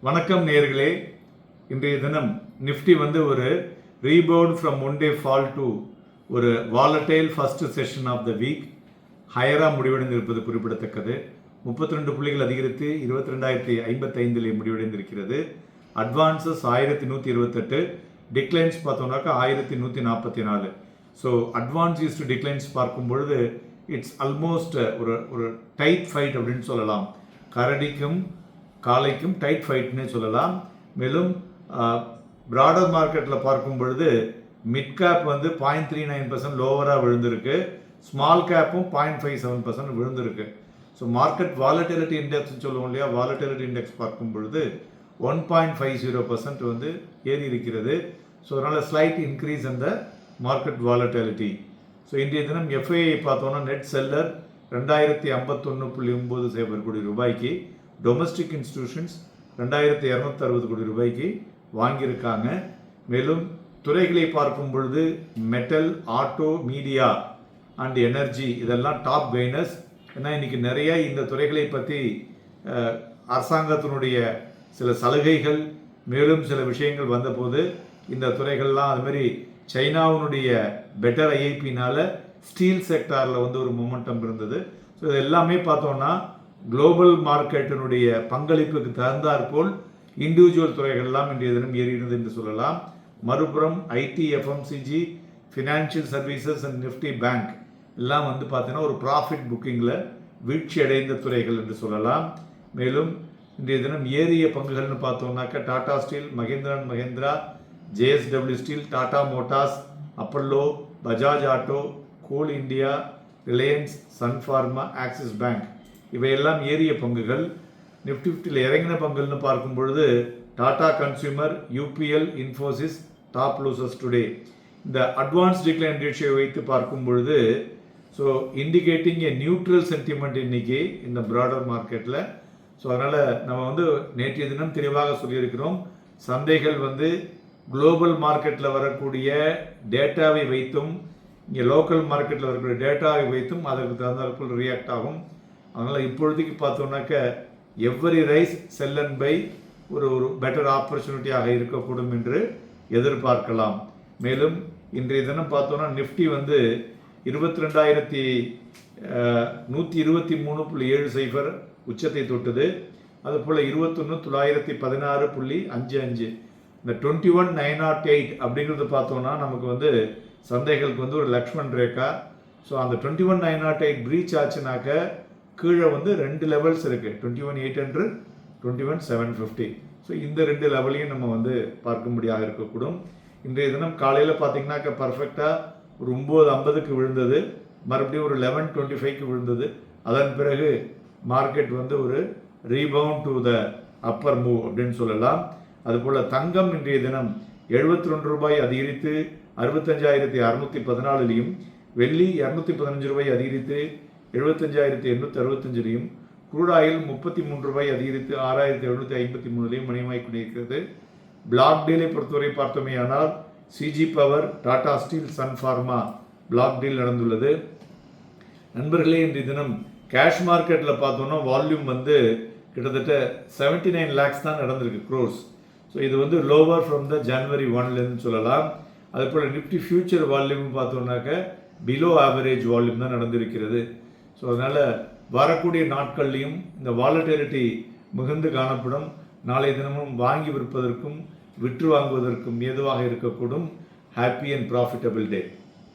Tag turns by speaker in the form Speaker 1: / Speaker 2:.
Speaker 1: வணக்கம் நேயர்களே. இன்றைய தினம் நிஃப்டி வந்து ஒரு rebound from one day fall to ஒரு volatile first session of the week ஹையராக முடிவடைந்திருப்பது குறிப்பிடத்தக்கது. 32 புள்ளிகள் அதிகரித்து 22,055 முடிவடைந்திருக்கிறது. அட்வான்சஸ் 1128, டிக்ளைன்ஸ் பார்த்தோம்னாக்கா 1144. ஸோ அட்வான்ஸ் டு டிக்ளைன்ஸ் பார்க்கும் பொழுது இட்ஸ் ஆல்மோஸ்ட் ஒரு டைட் ஃபைட் அப்படின்னு சொல்லலாம். கரடிக்கும் காலைக்கும் டைட் ஃபைட்னே சொல்லலாம். மேலும் பிராடர் மார்க்கெட்டில் பார்க்கும் பொழுது மிட் கேப் வந்து 0.39% லோவராக விழுந்திருக்கு. ஸ்மால் கேப்பும் 0.57% விழுந்திருக்கு. ஸோ மார்க்கெட் வாலட்டிலிட்டி இண்டெக்ஸ் சொல்லுவோம் இல்லையா, வாலட்டிலிட்டி இண்டெக்ஸ் பார்க்கும் பொழுது 1.50% வந்து ஏறி இருக்கிறது. ஸோ அதனால் ஸ்லைட் இன்க்ரீஸ் இந்த மார்க்கெட் வாலட்டிலிட்டி. ஸோ இன்றைய தினம் எஃப்ஐஐ பார்த்தோன்னா நெட் செல்லர் 2051.9 கோடி ரூபாய்க்கு, டொமஸ்டிக் இன்ஸ்டிடியூஷன்ஸ் 2260 கோடி ரூபாய்க்கு வாங்கியிருக்காங்க. மேலும் துறைகளை பார்க்கும் பொழுது metal, auto, media and energy இதெல்லாம் டாப் கெய்னர்ஸ். ஏன்னா இன்றைக்கி நிறைய இந்த துறைகளை பற்றி அரசாங்கத்தினுடைய சில சலுகைகள் மேலும் சில விஷயங்கள் வந்தபோது இந்த துறைகள்லாம் அதுமாரி சைனாவினுடைய பெட்டர் ஐஐபினால் ஸ்டீல் செக்டாரில் வந்து ஒரு மொமெண்டம் இருந்தது. ஸோ இது எல்லாமே பார்த்தோன்னா குளோபல் மார்க்கெட்டினுடைய பங்களிப்புக்கு தகுந்தாற்போல் இண்டிவிஜுவல் துறைகள்லாம் இன்றைய தினம் ஏறினது என்று சொல்லலாம். மறுபுறம் IT, FMCG, financial services and Nifty bank எல்லாம் வந்து பார்த்தீங்கன்னா ஒரு ப்ராஃபிட் புக்கிங்கில் வீழ்ச்சி அடைந்த துறைகள் என்று சொல்லலாம். மேலும் இன்றைய தினம் ஏறிய பங்குகள்னு பார்த்தோம்னாக்கா Tata Steel, Mahindra and Mahindra, JSW Steel, Tata Motors, Apollo, Bajaj Auto, Coal India, Reliance, Sun Pharma, Axis Bank இவையெல்லாம் ஏறிய பங்குகள். நிஃப்டி 50ல் இறங்கின பங்குகள்னு பார்க்கும் பொழுது Tata Consumer, UPL, Infosys top losers today. இந்த அட்வான்ஸ் டிக்ளைன் ரேஷியோ வைத்து பார்க்கும் பொழுது so indicating a neutral sentiment இன்னைக்கு இந்த ப்ராடர் மார்க்கெட்டில். ஸோ அதனால் நம்ம வந்து நேற்றைய தினம் தெளிவாக சொல்லியிருக்கிறோம், சந்தைகள் வந்து குளோபல் மார்க்கெட்டில் வரக்கூடிய டேட்டாவை வைத்தும் இங்கே லோக்கல் மார்க்கெட்டில் வரக்கூடிய டேட்டாவை வைத்தும் அதற்கு தகுந்தாற்போல் ரியாக்ட் ஆகும். அதனால் இப்பொழுதைக்கு பார்த்தோம்னாக்க every rise sell and buy ஒரு பெட்டர் ஆப்பர்ச்சுனிட்டியாக இருக்கக்கூடும் என்று எதிர்பார்க்கலாம். மேலும் இன்றைய தினம் பார்த்தோன்னா நிஃப்டி வந்து 22,123.70 உச்சத்தை தொட்டது. அதுபோல் 21,916.55 இந்த 21,908 அப்படிங்கிறது பார்த்தோன்னா நமக்கு வந்து சந்தைகளுக்கு வந்து ஒரு லக்ஷ்மண் ரேகா. ஸோ அந்த 21,908 பிரீச் ஆச்சுனாக்க கீழே வந்து 2 லெவல்ஸ் இருக்குது, 21,800, 21,750. ஸோ இந்த 2 லெவலையும் நம்ம வந்து பார்க்கும்படியாக இருக்கக்கூடும். இன்றைய தினம் காலையில் பார்த்தீங்கன்னாக்க பர்ஃபெக்டாக ஒரு 9:50க்கு விழுந்தது, மறுபடியும் ஒரு 11:25க்கு விழுந்தது. அதன் பிறகு மார்க்கெட் வந்து ஒரு rebound to the upper move அப்படின்னு சொல்லலாம். அதுபோல் தங்கம் இன்றைய தினம் 72 ரூபாய் அதிகரித்து 65,614, வெள்ளி 215 ரூபாய் அதிகரித்து 75,865, க்ரூட் ஆயில் 33 ரூபாய் அதிகரித்து 6,753 மணியமாய் கொண்டிருக்கிறது. பிளாக் டீலை பொறுத்தவரை பார்த்தோமே ஆனால் CG power, Tata Steel, Sun Pharma block deal நடந்துள்ளது. நண்பர்களே, இன்றைய தினம் கேஷ் மார்க்கெட்டில் பார்த்தோன்னா வால்யூம் வந்து கிட்டத்தட்ட 79 lakhs தான் நடந்திருக்கு, க்ரோர்ஸ். ஸோ இது வந்து லோவர் ஃப்ரம் த ஜனவரி 1லேருந்து சொல்லலாம். அதுபோல் நிஃப்டி ஃபியூச்சர் வால்யூம் பார்த்தோம்னாக்க பிலோ ஆவரேஜ் வால்யூம் தான் நடந்திருக்கிறது. ஸோ அதனால் வரக்கூடிய நாட்கள்லையும் இந்த வாலட்டிலிட்டி மிகுந்து காணப்படும். நாளைய தினமும் வாங்கி விற்பதற்கும் விற்று வாங்குவதற்கும் ஏதுவாக இருக்கக்கூடும். Happy and profitable day.